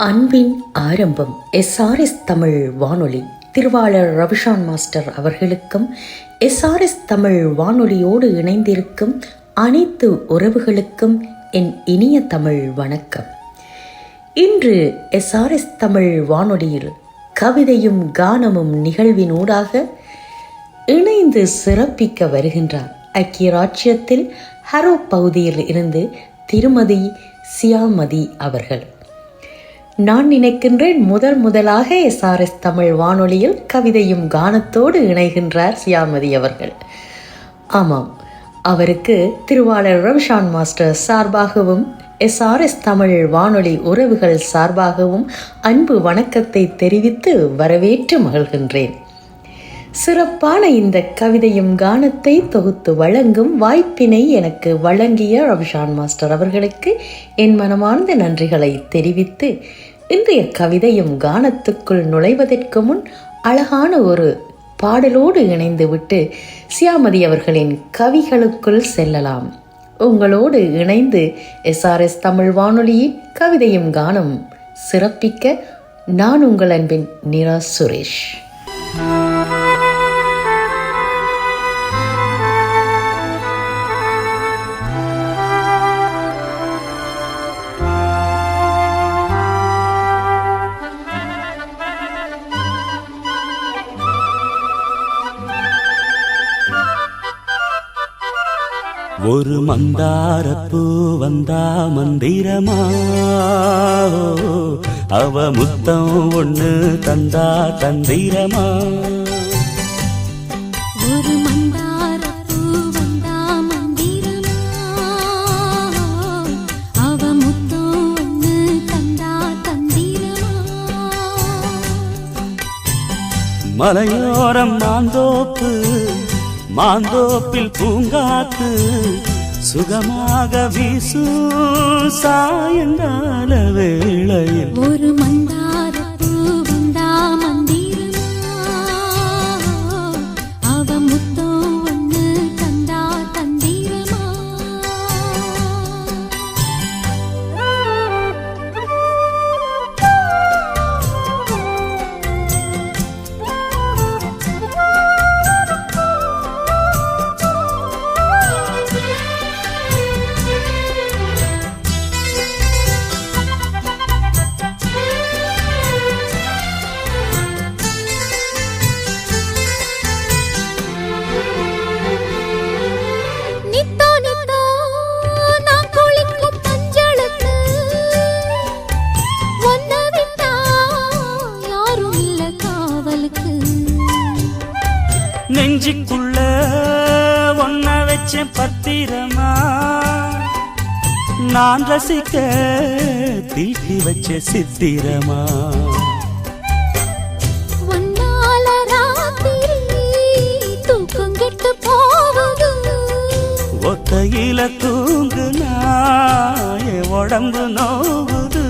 அன்பின் ஆரம்பம் SRS தமிழ் வானொலி திருவாளர் ரவிஷான் மாஸ்டர் அவர்களுக்கும் SRS தமிழ் வானொலியோடு இணைந்திருக்கும் அனைத்து உறவுகளுக்கும் என் இனிய தமிழ் வணக்கம். இன்று SRS தமிழ் வானொலியில் கவிதையும் கானமும் நிகழ்வினூடாக இணைந்து சிறப்பிக்க வருகின்றார் ஐக்கிய ராச்சியத்தில் ஹரோ பகுதியில் இருந்து திருமதி சியாமதி அவர்கள். நான் நினைக்கின்றேன் முதலாக SRS தமிழ் வானொலியில் கவிதையும் கானத்தோடு இணைகின்றார் சியாமதி அவர்கள். ஆமாம், அவருக்கு திருவாளர் ரவிஷான் மாஸ்டர் சார்பாகவும் SRS தமிழ் வானொலி உறவுகள் சார்பாகவும் அன்பு வணக்கத்தை தெரிவித்து வரவேற்று மகிழ்கின்றேன். சிறப்பான இந்த கவிதையும் கானத்தை தொகுத்து வழங்கும் வாய்ப்பினை எனக்கு வழங்கிய ரவிஷான் மாஸ்டர் அவர்களுக்கு என் மனமார்ந்த நன்றிகளை தெரிவித்து இன்றைய கவிதையும் கானத்துக்குள் நுழைவதற்கு முன் அழகான ஒரு பாடலோடு இணைந்துவிட்டு சியாமதி அவர்களின் கவிகளுக்குள் செல்லலாம். உங்களோடு இணைந்து SRS தமிழ் வானொலியின் கவிதையும் கானம் சிறப்பிக்க நான் உங்கள் அன்பின் நிரா சுரேஷ். ஒரு மந்தாரப்பூ வந்தா மந்திரமா, அவ முத்தம் ஒண்ணு தந்தா தந்திரமா. ஒரு மந்தாரப்பூ வந்தா மந்திரமா, அவ முத்தம் ஒண்ணு தந்தா தந்திரமா. மலையோரம் மாந்தோப்பு, மாந்தோப்பில் பூங்காத்து சுகமாக வீசும் சாயங்கால வேளையில். ஒரு மந்தாரப்பூ வந்தா மந்திரமா, அவ முத்தம் ஒண்ணு தந்தா தந்திரமா. நெஞ்சுக்குள்ள ஒன்ன வச்ச பத்திரமா, நான் ரசிக்க தீட்டி வச்ச சித்திரமா. ஒன்னால ராத்திரி தூக்கம் கெட்டு போவது, ஒத்தையில தூங்குனா என் உடம்பு நோவுது.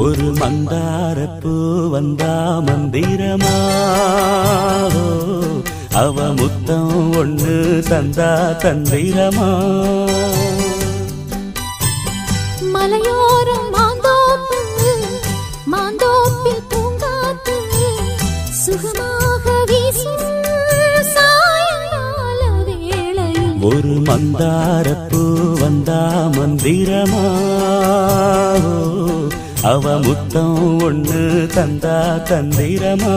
ஒரு மந்தாரப்பூ வந்தா மந்திரமா, அவ முத்தம் ஒண்ணு தந்தா தந்திரமா. மலையோரம் மாந்தோப்பு, மாந்தோப்பில் பூங்காத்து சுகமாக வீசும் சாயங்கால வேளையில். ஒரு மந்தாரப்பூ வந்தா மந்திரமா, அவ முத்தம் ஒண்ணு தந்தா தந்திரமா.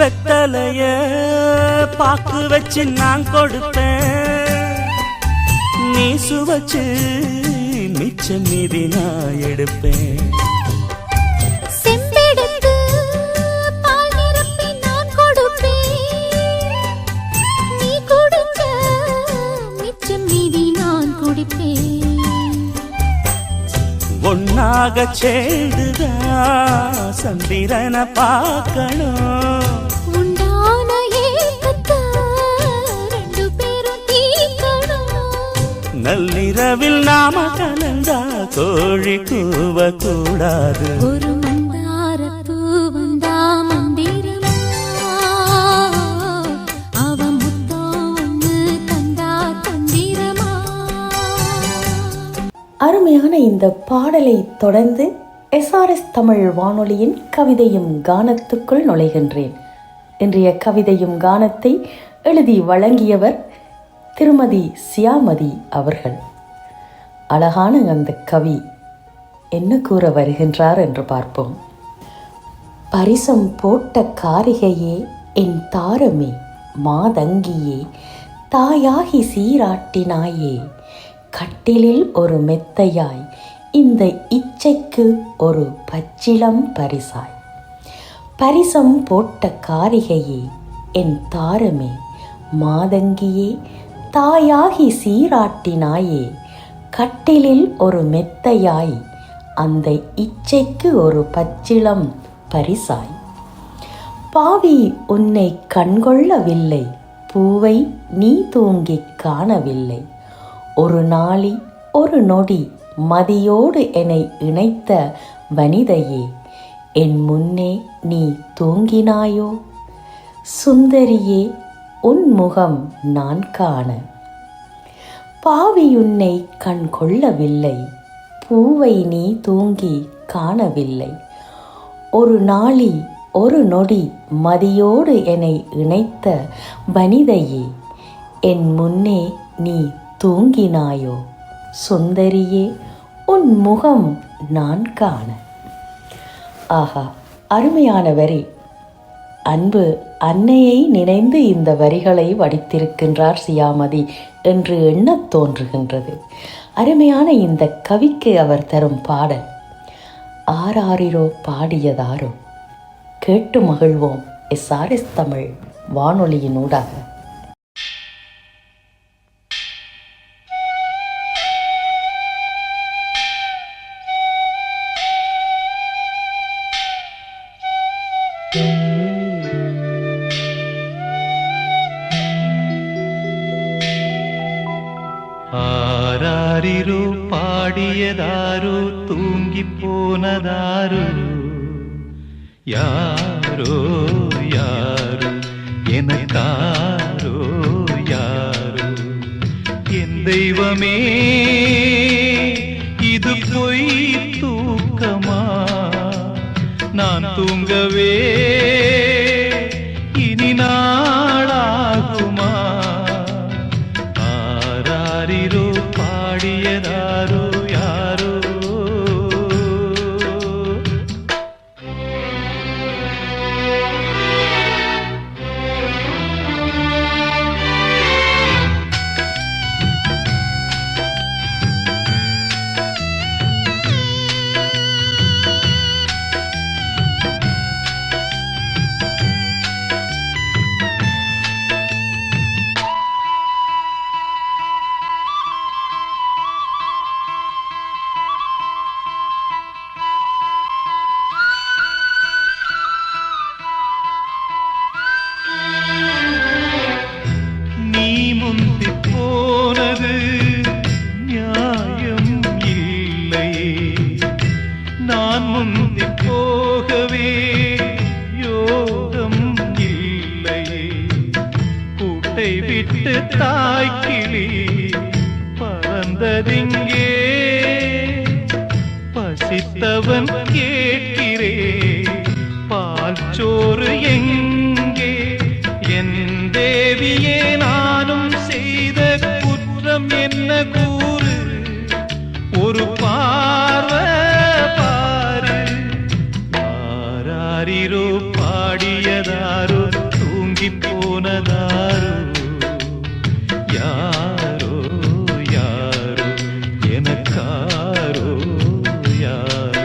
வெத்தலைய பாக்கு வச்சு நான் கொடுப்பேன், நீ சுவச்சு மிச்சம் மீதி நான் எடுப்பேன். செம்பெடுத்து பால் நிரப்பி நான் கொடுப்பேன், நீ குடிச்ச குடிப்பேன். ஒன்னாக சேர்ந்துதான் சந்திரனை பார்க்கணும். உண்டான ஏக்கத்தை ரெண்டு பேரும் தீர்க்கணும். நள்ளிரவில் நாம கலந்தா கோழி கூவ கூடாது. ஒரு மந்தாரப்பூ வந்தா மந்திரமா, அவ முத்தம் ஒண்ணு தந்தா தந்திரமா. அருமையான இந்த பாடலை தொடர்ந்து SRS தமிழ் வானொலியின் கவிதையும் கானத்துக்குள் நுழைகின்றேன். இன்றைய கவிதையும் கானத்தை எழுதி வழங்கியவர் திருமதி சியாமதி அவர்கள். அழகான அந்த கவி என்ன கூற வருகின்றார் என்று பார்ப்போம். பரிசம் போட்ட காரிகையே என் தாரமே மாதங்கியே தாயாகி சீராட்டினாயே கட்டிலில் ஒரு மெத்தையாய் இந்த இச்சைக்கு ஒரு பச்சிளம் பரிசாய். பரிசம் போட்ட காரிகையே என் தாரமே மாதங்கியே தாயாகி சீராட்டினாயே கட்டிலில் ஒரு மெத்தையாய் அந்த இச்சைக்கு ஒரு பச்சிளம் பரிசாய். பாவி உன்னை கண்கொள்ளவில்லை பூவை நீ தூங்கிக் காணவில்லை ஒரு நாளி ஒரு நொடி மதியோடு என்னை இணைத்த வனிதையே என் முன்னே நீ தூங்கினாயோ சுந்தரியே உன் முகம் நான் காண. பாவியுன்னை கண் கொள்ளவில்லை பூவை நீ தூங்கி காணவில்லை ஒரு நாளி ஒரு நொடி மதியோடு என்னை இணைத்த வனிதையே என் முன்னே நீ தூங்கினாயோ சுந்தரியே உன் முகம் நான் காண. ஆஹா, அருமையான வரி. அன்பு அன்னையை நினைந்து இந்த வரிகளை வடித்திருக்கின்றார் சியாமதி என்று எண்ணத் தோன்றுகின்றது. அருமையான இந்த கவிக்கு அவர் தரும் பாடல் ஆராரிரோ பாடியதாரோ. கேட்டு மகிழ்வோம் SRS தமிழ் வானொலியின் ஊடாக. ஆராரிரோ பாடியதாரோ தூங்கி போனதாரோ யாரோ யாரோ எனக்காரோ யாரோ என் தெய்வமே இது பொய் தூக்கமா நான் தூங்கவே இனி நாளாகுமா. ஆராரிரோ பாடியதாரோ யாரோ. விட்டு தாய்க்கிளி பறந்ததிங்கே பசித்தவன் கேட்கிறே பால் சோறு எங்கே என் தேவியே நானும் செய்த குற்றம் என்ன கூறு ஒரு பார்வை பாரு ஆராரிரோ பாடியதாரோ தூங்கி போனதாரோ யாரோ யாரோ எனக்காரோ யாரோ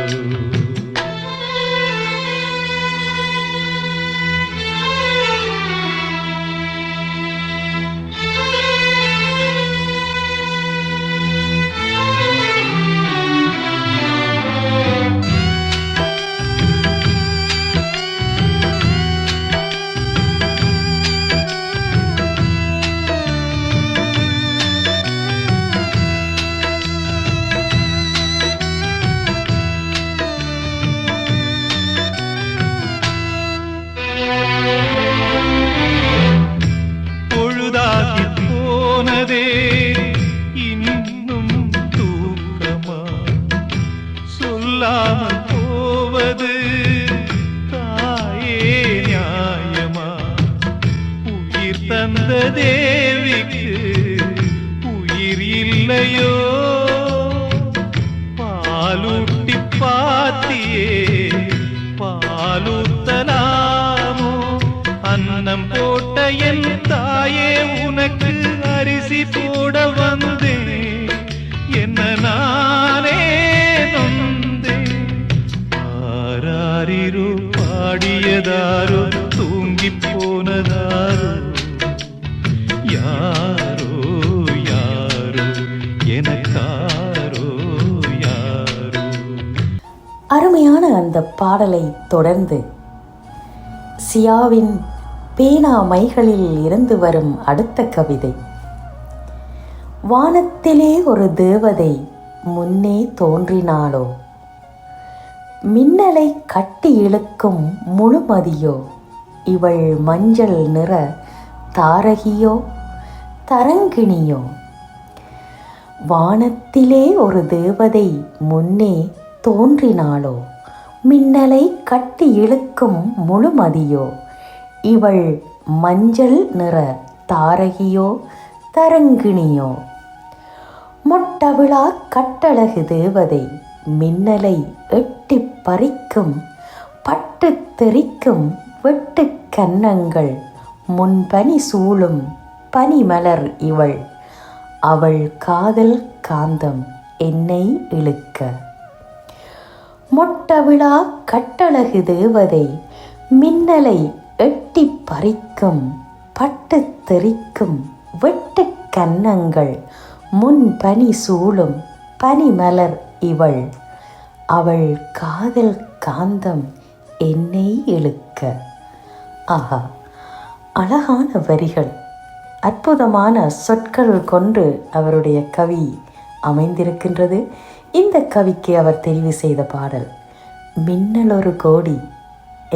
போட வந்தேன் என்ன நானே நொந்தேன் ஆராரிரு பாடியதாரோ தூங்கி போனதாரோ யாரோ யாரோ எனக்காரோ யாரோ. அருமையான அந்த பாடலை தொடர்ந்து சியாவின் பேனா மைகளில் இருந்து வரும் அடுத்த கவிதை. வானத்திலே ஒரு தேவதை முன்னே தோன்றினாளோ, மின்னலை கட்டி இழுக்கும் முழுமதியோ, இவள் மஞ்சள் நிற தாரகியோ தரங்கிணியோ. வானத்திலே ஒரு தேவதை முன்னே தோன்றினாளோ, மின்னலை கட்டி இழுக்கும் முழுமதியோ, இவள் மஞ்சள் நிற தாரகியோ தரங்கிணியோ. மொட்டவிழா கட்டழகு தேவதை மின்னலை எட்டி பறிக்கும் பட்டு தெரிக்கும் வெட்டு கன்னங்கள் முன்பனி சூழும் பனிமலர் இவள். அவள் காதல் காந்தம் என்னை இழுக்க. மொட்டவிழா கட்டழகு தேவதை மின்னலை எட்டி பறிக்கும் பட்டு தெரிக்கும் வெட்டு கன்னங்கள் முன் பனி சூழும் பனிமலர் இவள். அவள் காதல் காந்தம் என்னை இழுக்க. ஆஹா, அழகான வரிகள், அற்புதமான சொற்கள் கொண்டு அவருடைய கவி அமைந்திருக்கின்றது. இந்த கவிக்கு அவர் தெரிவு செய்த பாடல் மின்னல் ஒரு கோடி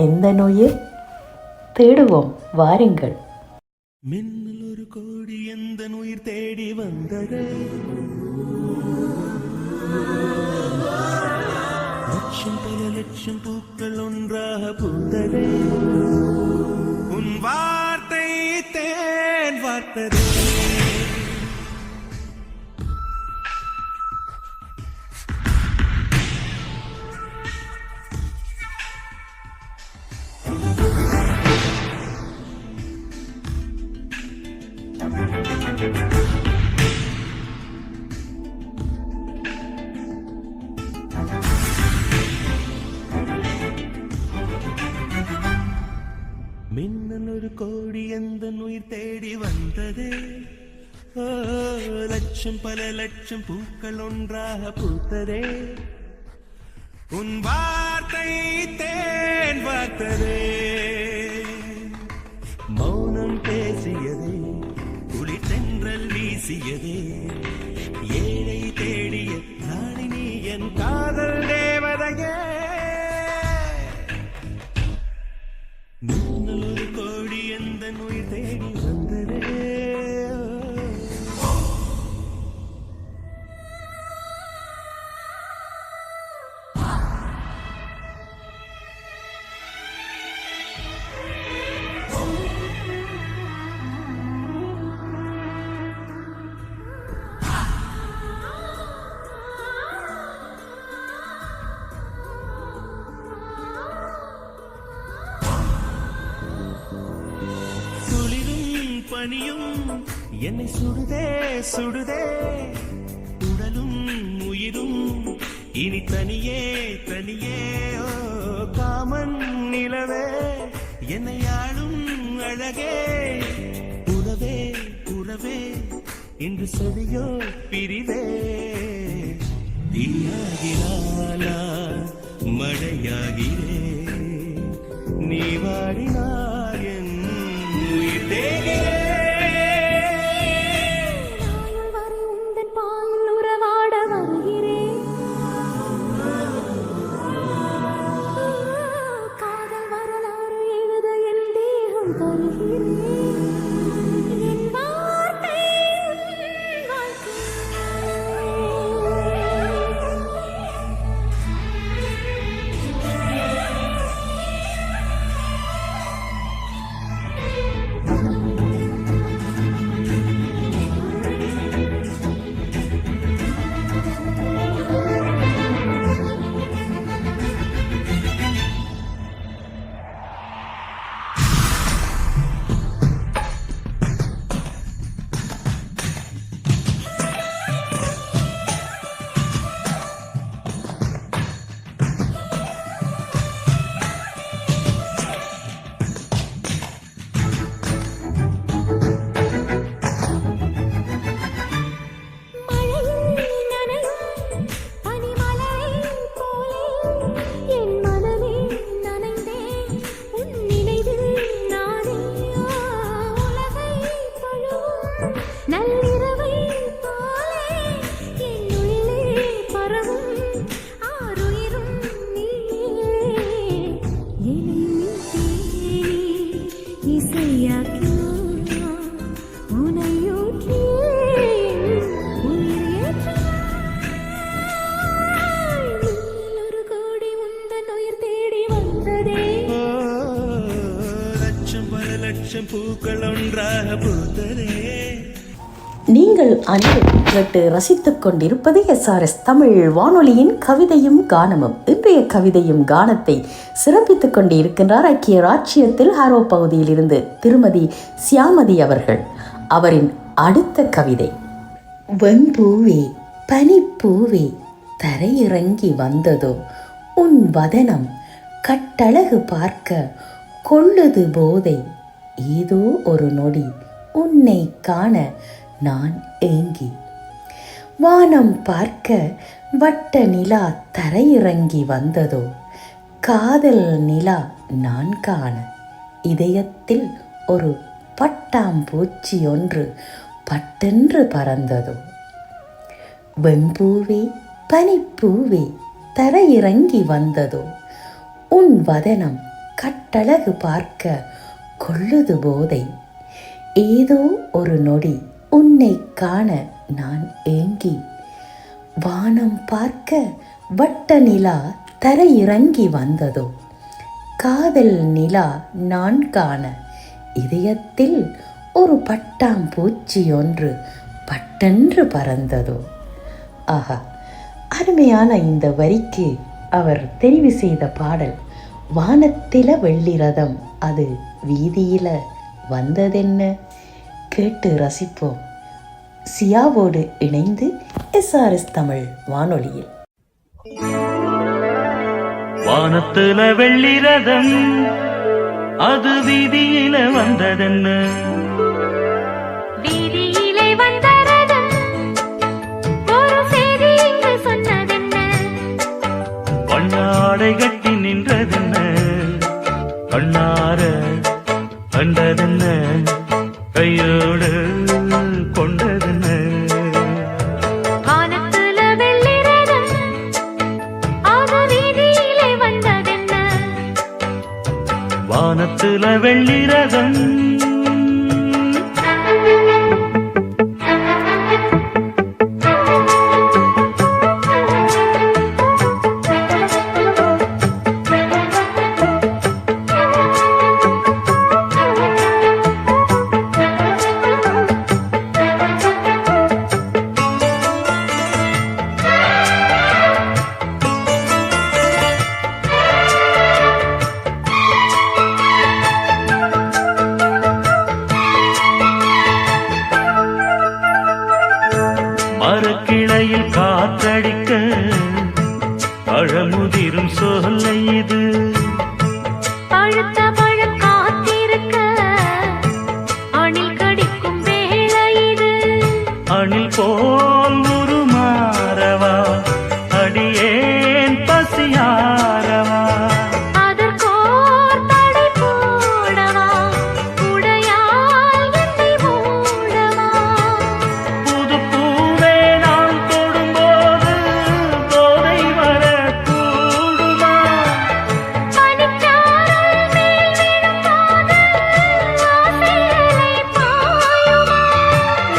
எந்த நோயில் தேடுவோம் வாருங்கள். மின்னல் ஒரு கோடி எந்த உயிர் தேடி வந்தது, லட்சம் பல லட்சம் பூக்கள் ஒன்றாக பூத்தது, உன் வார்த்தை தேன் வார்த்தது. மின்னல் ஒரு கோடி எந்த உயிர் தேடி வந்தது, லட்சம் பல லட்சம் பூக்கள் ஒன்றாக பூத்ததே, உன் வார்த்தை தேன் வார்த்ததே. மௌனம் பேசியதே, குளிர் தென்றல் வீசியதே, ஏழை தேடிய ராணினி என் காதல் தேவதையே. மின்னல் ஒரு கோடி எந்த உயிர் தேடி வந்ததே. பனியும் என்னை சுடுதே சுடுதே, உடலும் உயிரும் இனி தனியே தனியே. ஓ காமன் நிலவே என்னை ஆளும் அழகே, உறவே உறவே இன்று செடியோ பிரிவே. தீயாகினாலா மழையாகிறே, நீ வாடினார் என் உயிர் தேகிறே. லட்சம் பூக்கள் ஒன்றாக பூத்ததே. நீங்கள் அனைவரும் கேட்டு ரசித்துக் கொண்டிருப்பது SRS தமிழ் வானொலியின் கவிதையும் கானமும். இன்றைய கவிதையும் கானத்தை சிறப்பித்துக் கொண்டிருக்கின்றார் ஐக்கிய ராச்சியத்தில் ஹாரோ பகுதியில் இருந்து திருமதி சியாமதி அவர்கள். அவரின் அடுத்த கவிதை. வெண்பூவே பனிப்பூவே தரையிறங்கி வந்ததோ உன் வதனம் கட்டழகு பார்க்க கொள்ளுது போதை. ஏதோ ஒரு நொடி உன்னை காண நான் ஏங்கி. வானம் பார்க்க வட்ட நிலா தரையிறங்கி வந்ததோ காதல் நிலா நான் காண இதயத்தில் ஒரு பட்டாம்பூச்சி ஒன்று பட்டென்று பறந்ததோ. வெண்பூவே பனிப்பூவே தரையிறங்கி வந்ததோ உன் வதனம் கட்டழகு பார்க்க கொள்ளுது போதை. ஏதோ ஒரு நொடி உன்னை காண நான் ஏங்கி. வானம் பார்க்க வட்ட நிலா தரையிறங்கி வந்ததோ காதல் நிலா நான் காண இதயத்தில் ஒரு பட்டாம்பூச்சி ஒன்று பட்டென்று பறந்ததோ. ஆஹா, அருமையான இந்த வரிக்கு அவர் தெரிவு செய்த பாடல் வானத்தில வெள்ளி ரதம் அது வீதியில வந்ததென்ன. கேட்டு ரசிப்போம். சியாவோடு இணைந்து SRS தமிழ் வானொலியில். வானத்துல வெள்ளி ரதம் அது வீதியில வந்ததென்ன. வீதியிலே வந்த ரதம் ஒரு செய்தி இங்கு சொன்னதென்ன. கண்ணாடை கட்டி நின்றதென்ன. கண்ணார கண்டதென்ன. கையோடு கொண்டதென்ன. வானத்துல வெள்ளி ரதம் அது வீதியிலே வந்ததென்ன. வானத்துல வெள்ளி ரதம் மரக்கிளையில் காற்றடிக்க பழமுதிரும் சோலை இது. பழுத்த பழம் காத்திருக்க அணில் கடிக்கும் வேளை இது. அணில் போல் உருமாறவா அடியேன் பசியாரவா. அதற்கோர் தடை போடவா உடையால் என்னை மூடவா. புது பூவே நான் தொடும்போது போதை வரக்கூடுமா. பனிச்சாரல் மேல் விழும்போது ஆசைகளை பாயுமா.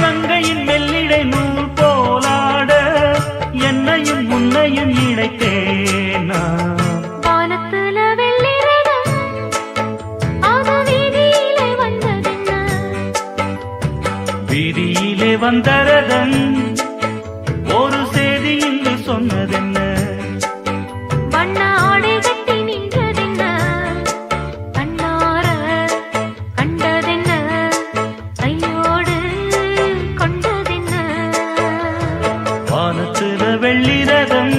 நங்கையின் மெல்லிடை நூல் போலாட என்னையும் உன்னையும் இணைத்தேனா. வானத்துல வெள்ளி ரதம் அது வீதியிலே வந்ததென்ன. வீதியிலே வந்த ரதம் ஒரு செய்தி இங்கு சொன்னதென்ன. வண்ண ஆடை கட்டி நின்றதென்ன. கண்ணார கண்டதென்ன. கையோடு கொண்டதென்ன. வானத்துல வெள்ளி ரதம்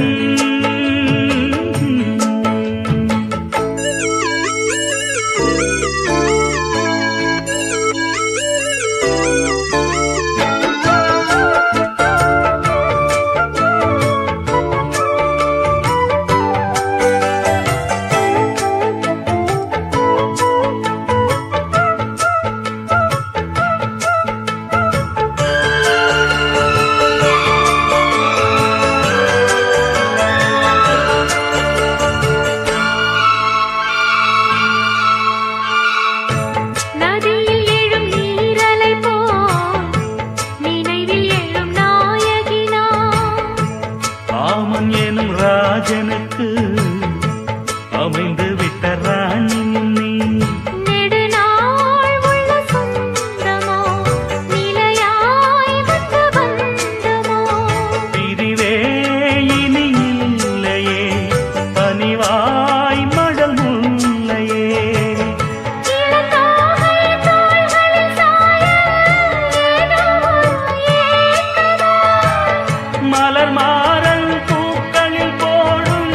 மலர் மாறன் பூக்களில் போடும்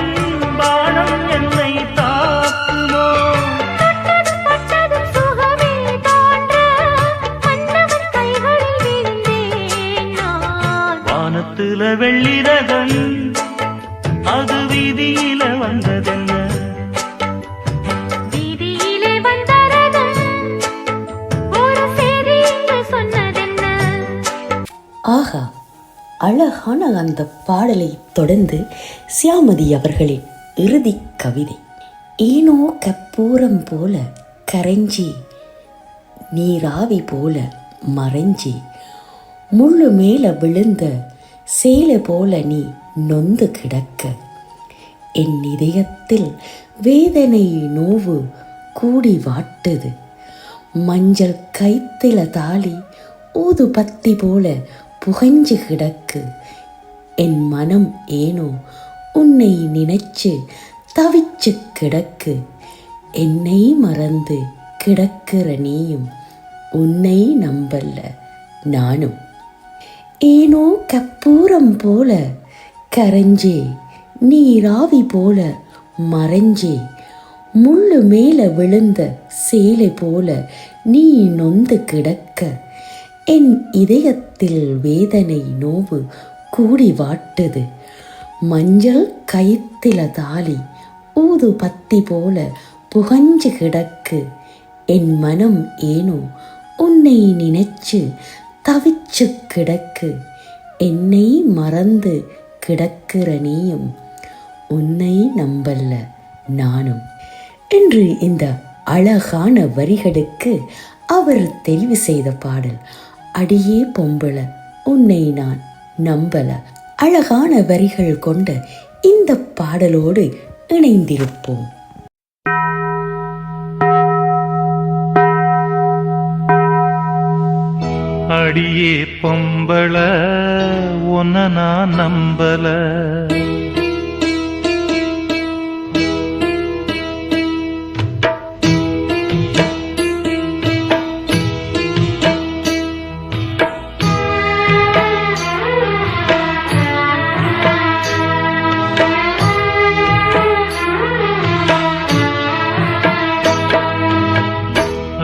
பானம் என்னை தாக்குமோ? பட்டதும் சுகமே தோன்ற மன்னவன் கைகளில் விழுந்தேன் நான். வானத்துல வெள்ளிரதம் அது வீதியில வந்ததென்ன? வீதியிலே வந்த ரதம் ஒரு செய்தி இங்கு சொன்னதென்ன? ஆகா, அழகான அந்த பாடலை தொடர்ந்து சியாமதி அவர்களின் இறுதி கவிதை. ஏனோ கற்பூரம் போல கரைஞ்சி நீராவி போல மறைஞ்சி முள்ளு மேல விழுந்த சேலை போல நீ நொந்து கிடக்க என் இதயத்தில் வேதனை நோவு கூடி வாட்டுது. மஞ்சள் கைத்தில தாலி ஊது பத்தி போல புகைஞ்சு கிடக்கு. என் மனம் ஏனோ உன்னை நினைச்சு தவிச்சு கிடக்கு. என்னை மறந்து கிடக்கிற நீயும் உன்னை நம்பல்ல நானும். ஏனோ கற்பூரம் போல கரைஞ்சே நீராவி போல மறைஞ்சே முள்ளு மேல விழுந்த சேலை போல நீ நொந்து கிடக்க என் இதயத்தில் வேதனை நோவு கூடி வாட்டுது. மஞ்சள் கயித்தில தாலி ஊது பத்தி போல புகஞ்சு கிடக்கு. என் மனம் ஏனோ உன்னை நினைச்சு தவிச்சு கிடக்கு. என்னை மறந்து கிடக்கிற நீயும் உன்னை நம்பல்ல நானும் என்று இந்த அழகான வரிகளுக்கு அவர் தெரிவு செய்த பாடல் அடியே பொம்பள உன்னை நான் நம்பல. அழகான வரிகள் கொண்ட இந்த பாடலோடு இணைந்திருப்போம். அடியே பொம்பள உன்னை நான் நம்பல.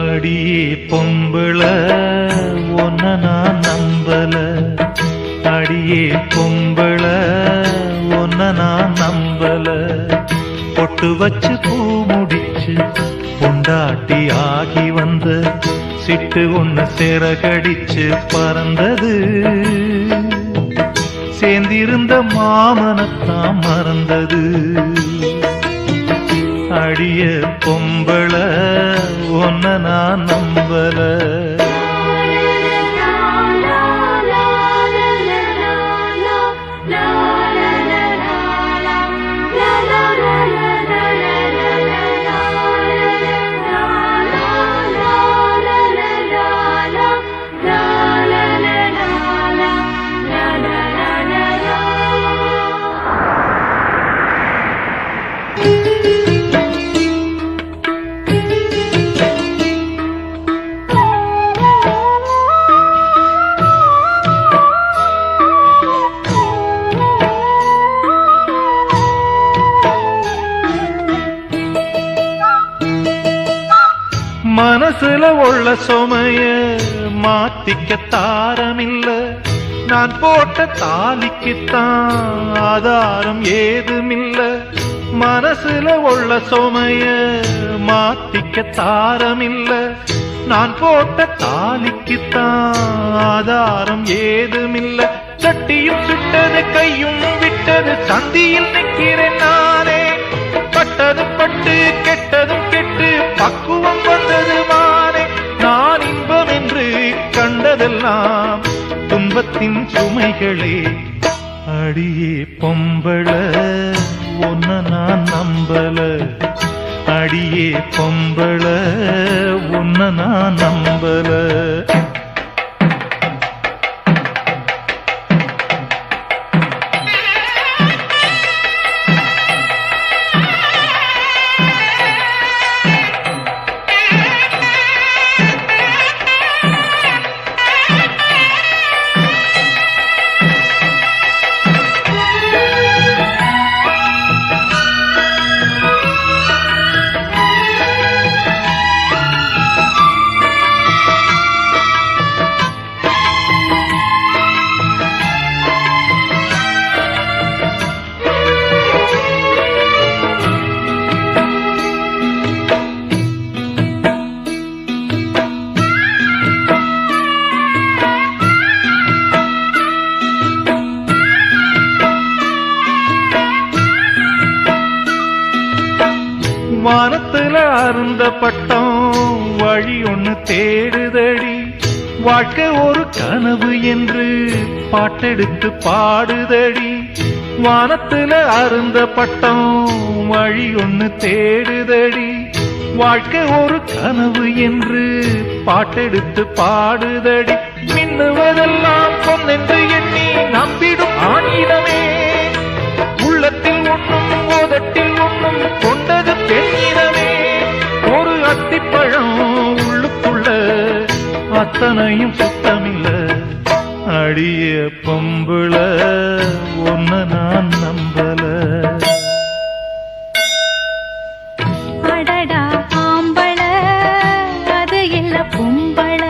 அடியே பொம்பள உன்னை நான் நம்பல. அடியே பொம்பள உன்னை நான் நம்பல. பொட்டு வச்சு பூ முடிச்சு பொண்டாட்டி ஆகி வந்த சிட்டு ஒன்னு சிறகடிச்சு பறந்தது. சேர்ந்திருந்த மாமனத்தான் மறந்தது. அடிய பொம்பள உன்னை நான் நம்பல. மனசுல உள்ள சுமைய மாத்திக்க தாரமில்ல. நான் போட்ட தாலிக்குத்தான் ஆதாரம் ஏதுமில்ல. மனசுல உள்ள சுமைய மாத்திக்க தாரமில்ல. நான் போட்ட தாலிக்குத்தான் ஆதாரம் ஏதுமில்ல. சட்டியும் சுட்டது கையும் விட்டது சந்தியில் நிற்கிறேன் நானே. பட்டதும் பட்டு கெட்டதும் கெட்டு பக்குவம் வந்தது மானே. நான் இன்பம் என்று கண்டதெல்லாம் துன்பத்தின் சுமைகளே. அடியே பொம்பள உன்னை நான் நம்பல. அடியே பொம்பள உன்னை நான் நம்பல. வானத்துல அருந்த பட்டம் வழி ஒண்ணு தேடுதடி. வாழ்க்கை ஒரு கனவு என்று பாட்டெடுத்து பாடுதடி. வானத்துல அருந்த பட்டம் வழி ஒண்ணு தேடுதடி. வாழ்க்கை ஒரு கனவு என்று பாட்டெடுத்து பாடுதடி. மின்னுவதெல்லாம் பொன்னென்று எண்ணி நம்பிடும் ஆணிடமே. உள்ளத்தில் ஒன்றும் உதட்டில் ஒன்றும் கொண்டது பெண்ணிடமே. ஒரு அத்திப்பழம் உள்ளுக்குள்ள அத்தனையும் சுத்தமில்ல. அடிய பொம்புள ஒன்ன நான் நம்பல. அடடா ஆம்பள அது இல்ல பொம்பள.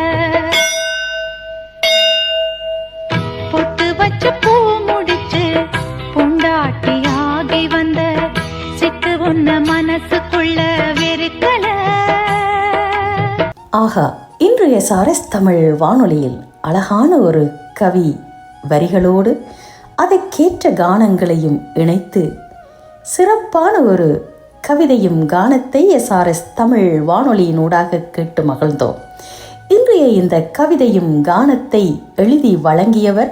பொட்டு வச்சு பூ முடிச்சு பொண்டாட்டி ஆகி வந்த சிட்டு ஒன்ன மனசுக்குள்ள வெறுக்கல. ஆகா, இன்று எஸ்ஆர்எஸ் தமிழ் வானொலியில் அழகான ஒரு கவி வரிகளோடு அதற்கேற்ற கானங்களையும் இணைத்து சிறப்பான ஒரு கவிதையும் கானத்தை எஸ்ஆர்எஸ் தமிழ் வானொலியினூடாக கேட்டு மகிழ்ந்தோம். இன்றைய இந்த கவிதையும் கானத்தை எழுதி வழங்கியவர்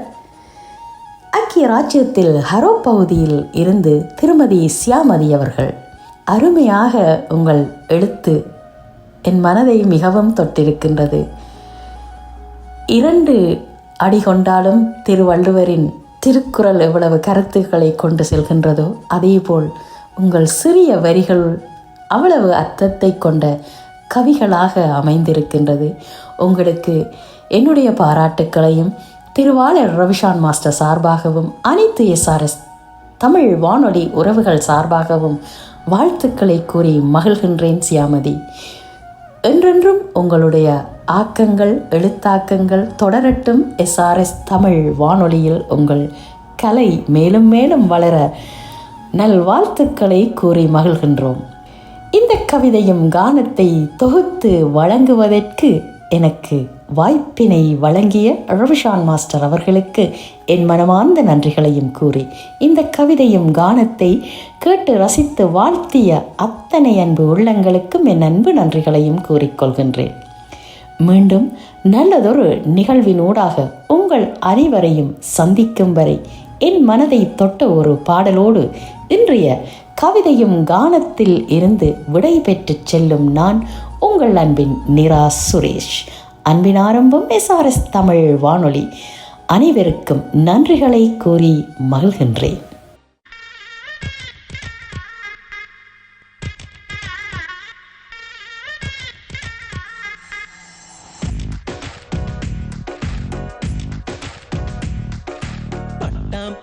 ஐக்கிய ராஜ்யத்தில் ஹரோ பகுதியில் இருந்து திருமதி சியாமதி அவர்கள். அருமையாக உங்கள் எழுத்து என் மனதை மிகவும் தொட்டிருக்கின்றது. 2 அடி கொண்டாலும் திருவள்ளுவரின் திருக்குறள் எவ்வளவு கருத்துக்களை கொண்டு செல்கின்றதோ அதேபோல் உங்கள் சிறிய வரிகள் அவ்வளவு அர்த்தத்தை கொண்ட கவிகளாக அமைந்திருக்கின்றது. உங்களுக்கு என்னுடைய பாராட்டுக்களையும் திருவாளர் ரவிஷான் மாஸ்டர் சார்பாகவும் அனைத்து எஸ்ஆர்எஸ் தமிழ் வானொலி உறவுகள் சார்பாகவும் வாழ்த்துக்களை கூறி மகிழ்கின்றேன் சியாமதி. என்றென்றும் உங்களுடைய ஆக்கங்கள் எழுத்தாக்கங்கள் தொடரட்டும். எஸ்ஆர்எஸ் தமிழ் வானொலியில் உங்கள் கலை மேலும் மேலும் வளர நல்வாழ்த்துக்களை கூறி மகிழ்கின்றோம். இந்த கவிதையும் கானத்தை தொகுத்து வழங்குவதற்கு எனக்கு வாய்ப்பினை வழங்கிய ரவிஷான் மாஸ்டர் அவர்களுக்கு என் மனமார்ந்த நன்றிகளையும் கூறி இந்த கவிதையும் கானத்தை கேட்டு ரசித்து வாழ்த்திய அத்தனை அன்பு உள்ளங்களுக்கும் என் அன்பு நன்றிகளையும் கூறிக்கொள்கின்றேன். மீண்டும் நல்லதொரு நிகழ்வினூடாக உங்கள் அனைவரையும் சந்திக்கும் வரை என் மனதை தொட்ட ஒரு பாடலோடு இன்றைய கவிதையும் கானத்தில் இருந்து விடை பெற்று செல்லும் நான் உங்கள் அன்பின் நிரா சுரேஷ். அன்பின் ஆரம்பம் எஸ்ஆர்எஸ் தமிழ் வானொலி. அனைவருக்கும் நன்றிகளை கூறி மகிழ்கின்றேன்.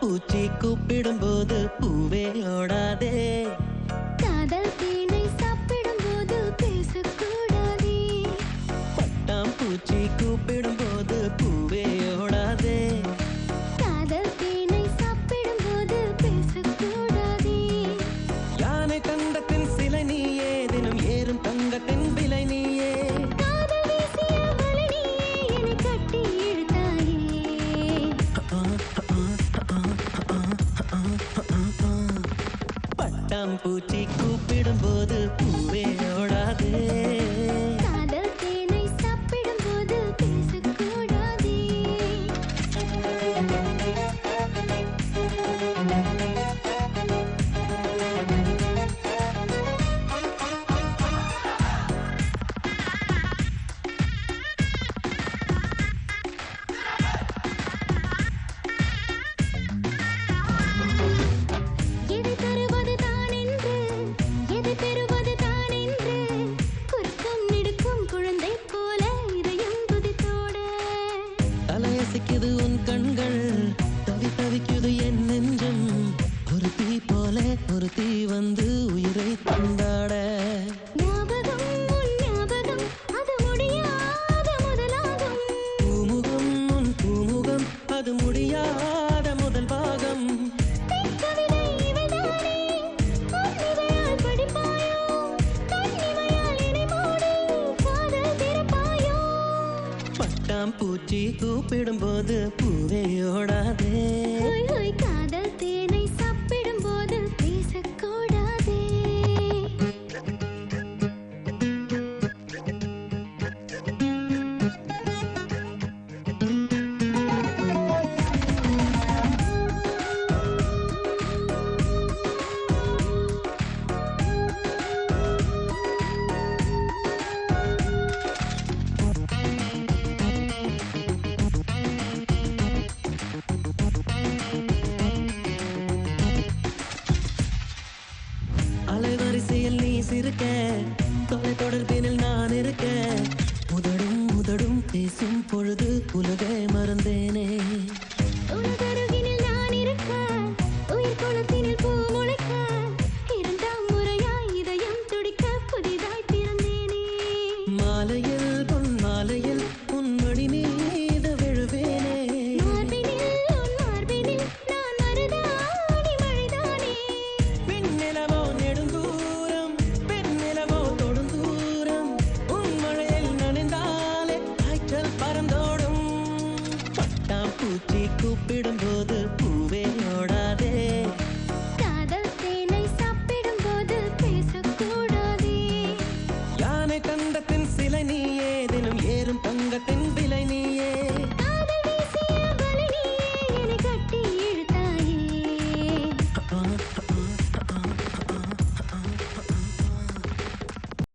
பூச்சி கூப்பிடும் போது பூவே ஓடாதே. காதல் தேனை சாப்பிடும் போது பேசக்கூடாதே. பட்டாம் பூச்சி கூப்பிடும் போது பூவே ஓடாதே. காதல் தேனை சாப்பிடும் போது பேசக்கூடாதே. யானை தங்கத்தின் சிலை நீயே, தினம் ஏறும் தங்கத்தின் விலை நீயே. காதல் வீசிய வலை நீயே, என்னை கட்டி இழுத்தாயே. பட்டாம் பூச்சி கூப்பிடும் போது பூவே ஓடாதே. காதல் தேனை சாப்பிடும் போது பேசக்கூடாதே. எதை தருவது தான் என்று, எதை பெறுவது தான் என்று, குறுக்கும் நெடுக்கும் குழந்தை போல இதயம் துதித்தோட. தலையசைக்குது உன் கண்கள், தவி தவிக்குது என் நெஞ்சம். ஒரு தீ போல ஒரு தீ வந்து உயிரை கொண்டாட. ஞாபகம் உன் ஞாபகம், அது முடியாத முதலாகும். பூமுகம் உன் பூமுகம், அது முடியாத முதல் பாகம். கவிதை இவைதானே, உன்னிதழால் படிப்பாயோ, கண்ணிமையால் இணை மூடி காதல் திறப்பாயோ. பட்டாம் பூச்சி கூப்பிடும் போது பூவே ஓடாதே. ஹோய் ஹோய், காதல் தேனை சாப்பிடும் போது பேசக்கூடாதே. சிரிக்க தொலை தொடர்பினில் நான் இருக்க உதடும் உதடும் பேசும் பொழுது